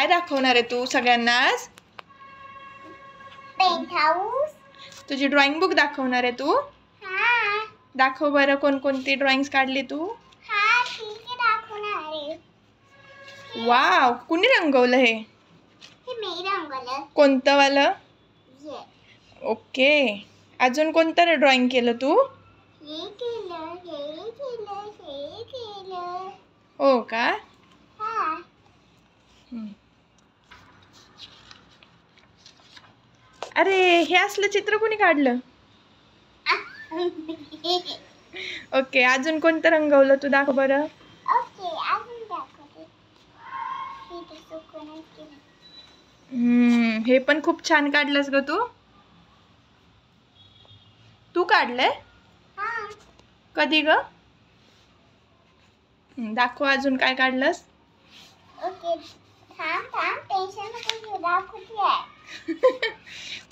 काय दाखवणार आहे तू सगळ्यांना आज? Paint house. तुझी ड्रॉइंग बुक दाखवणार आहे तू? हाँ. दाखव बरं कोणकोणती ड्रॉइंग्स काढली तू? हाँ ठीक आहे दाखवणार आहे. वाव, कुणी रंगवलं हे? हे मी रंगवलं. कोणतं वालं? ये. ओके. अजून कोणतं ड्रॉइंग केलं तू? हे केलं, हे केलं, हे केलं. हो का? हाँ. अरे हे असलं चित्र कोणी काढलं? ओके. अजून कोणतं रंगवलं तू? दाखव बरं. ओके अजून दाखवते. हे तर सुकूनच केलं. हे पण खूप छान काढलंस ग तू. तू काढलंय? हाँ. कधी ग? दाखव अजून काय काढलंस? ओके थांब थांब टेन्शन नको घेऊ दाखवते आहे.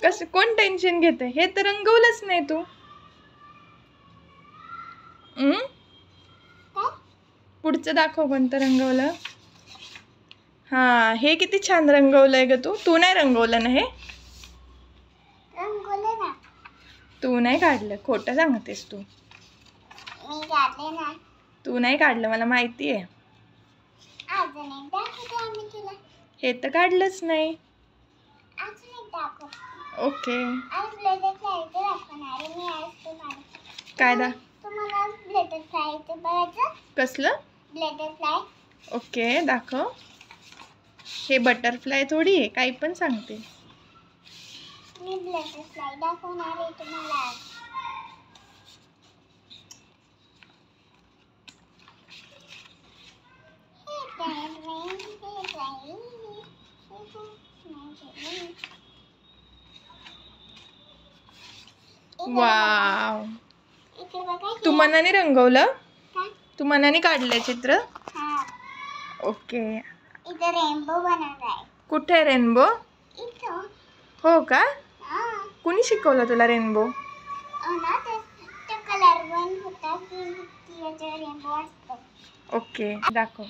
कसं कोण टेन्शन घेते? हे तर रंगवलंच नाही तू. काय? पुढचं दाखव कोणतं रंगवलं. हा हे किती छान रंगवलंय ग तू. तू नाही रंगवलं ना हे? रंगवलं ना. तू नाही काढलं, खोटं सांगतेस तू. मी काढले ना. तू नाही काढलं, मला माहिती आहे. अजून एक दाखवते आम्ही तुला. हे तर काढलंच नाही. अजून एक दाखव. ओके. आज ब्लेडर फ्लायचं दाखवणार आहे मी आज तुम्हाला. काय तुम्हाला ब्लेडर फ्लायचं बघायचं? कसलं? Bladder fly. ओके दाखव. हे बटरफ्लाय थोडी आहे, काही पण सांगते. मी ब्लेडर फ्लाय दाखवणार आहे तुम्हाला आज. वाव. इकडे बघा. तू मनाने रंगवलं? काय? तू मनाने काढलंय चित्र? हाँ. ओके. इधर रेनबो बनवला आहे. कुठे रेनबो? इथं. हो का? हाँ. कुणी शिकवलं तुला रेनबो? ना ते कलर वन होता की त्याच्या रेनबो असतो. ओके दाखव.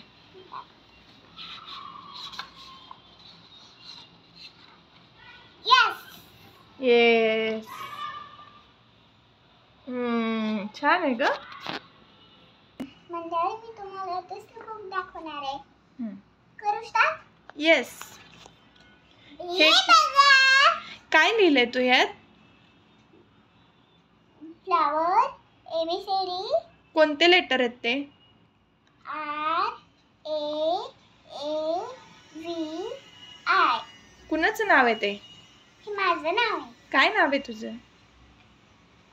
यस. येस. छान आहे ग. मंडळी मी तुम्हाला दुसरं बुक दाखवणार आहे. करू स्टार्ट? येस. हे बघा. काय लिहिलंय तू यात? Flower ABCD. कोणते लेटर आहेत ते? RAAVI. कुणाचं नाव आहे ते? हे माझं नाव आहे. काय नाव आहे तुझं?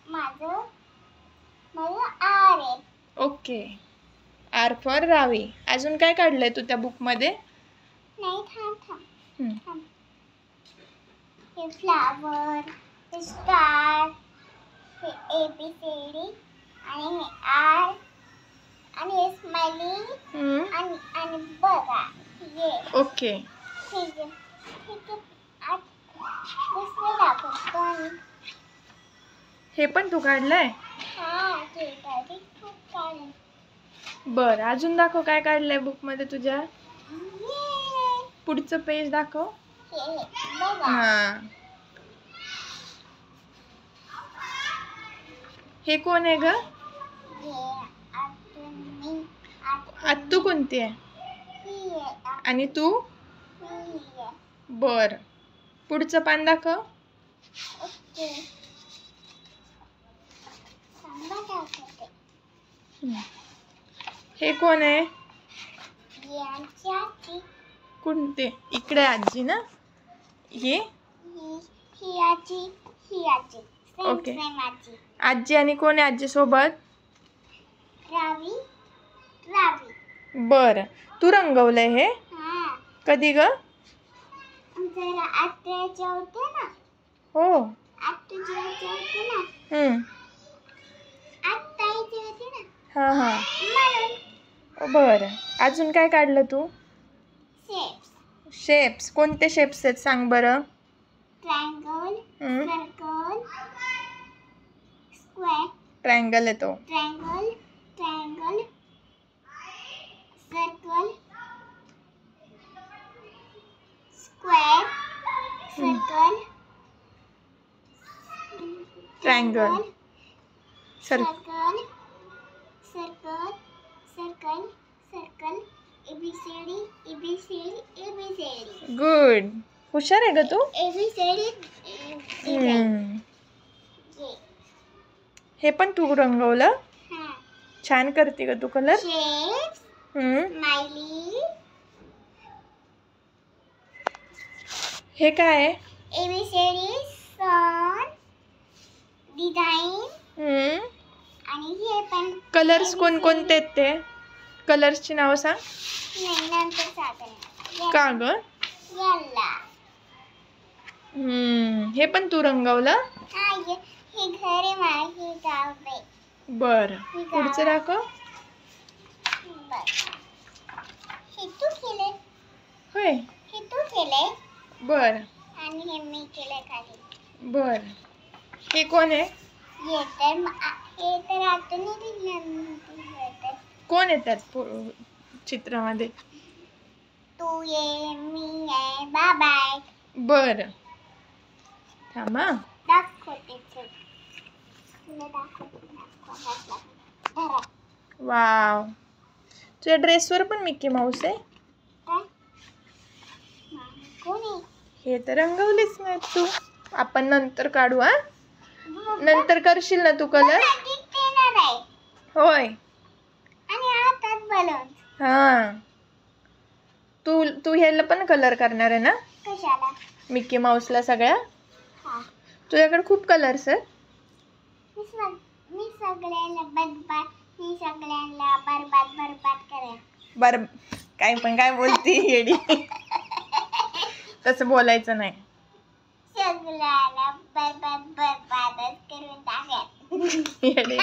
माझं R आहे. ओके. R for Ravi. अजून काय काढलंय तू त्या बुक मध्ये? नाही थांब. हे फ्लावर, हे स्टार, हे ABCD आणि हे R आणि हे स्माइलिंग आणि बघा हे. ओके. दुसरं दाखवतो आणि हे पण तू काढलंय? हा ते खूप छान. बर अजून दाखव काय काढलंय बुक मध्ये तुझ्या. पुढचं पेज दाखव. बघा. हा हे कोण आहे ग? आत्तू कोणती आहे? आणि तू? बर पुढचं पान दाखव. हे कोण आहे? कोणते? इकडे आजी ना. ही आजी. ओके. आजी आणि कोण आहे आजी सोबत? रावी. बर तू रंगवलंय हे? हा. कधी ग? जरा आत्याचे होते ना. हो. आत्याचे होते ना. आत्याचे होते ना. हा हा. म्हणून. बर अजून काय काढलं तू? शेप्स. कोणते शेप्स आहेत सांग बरं. Triangle, circle, square. ट्रायंगल आहे तो. Triangle, circle, triangle sir circle circle circle circle ABCD ABCD ABCD. Good. हुशार आहे ग तू. एबीसीडी हे पण तू रंगवलं. हां. छान करते ग तू कलर. Shapes smiley. हे काय आहे. एबीसीडी सन डिझाइन. आणि हे पण कलर्स कोणकोणते आहेत ते. कलर्सची नावं सांग. नाही नंतर सांगते. का ग. याला हे पण तू रंगवलं. हा हे घर आहे माझं. हे गाव आहे. बर. पुढचं दाखव. हे तू केले. होय. हे तू केले. बर आणि हे मी केले खाली. बर. हे कोण आहे. हे तर आता नाही दिलं. कोण आहे त्यात चित्रामध्ये. तू ये मी आहे बाबा आहे. बर. थांबा. दाखवते चल. तुला दाखवते. वाव. तुझ्या ड्रेसवर पण मिकी माऊस आहे. कोण आहे. हे तर रंगवलीच नाही तू. आपण नंतर काढू. हा नंतर करशील ना तू कलर. होय. आणि हातात बलून. हा तू तू ह्याला पण कलर करणार आहे ना. कशाला. मिकी माऊसला सगळ्या. हा. तुझ्याकडे खूप कलर्स आहेत. मी सगळ्यांना बरबाद करेन. बर काय बोलती येडी. तसं बोलायचं नाही. सगळ्यांना बरबादच करून टाकेन. येडी.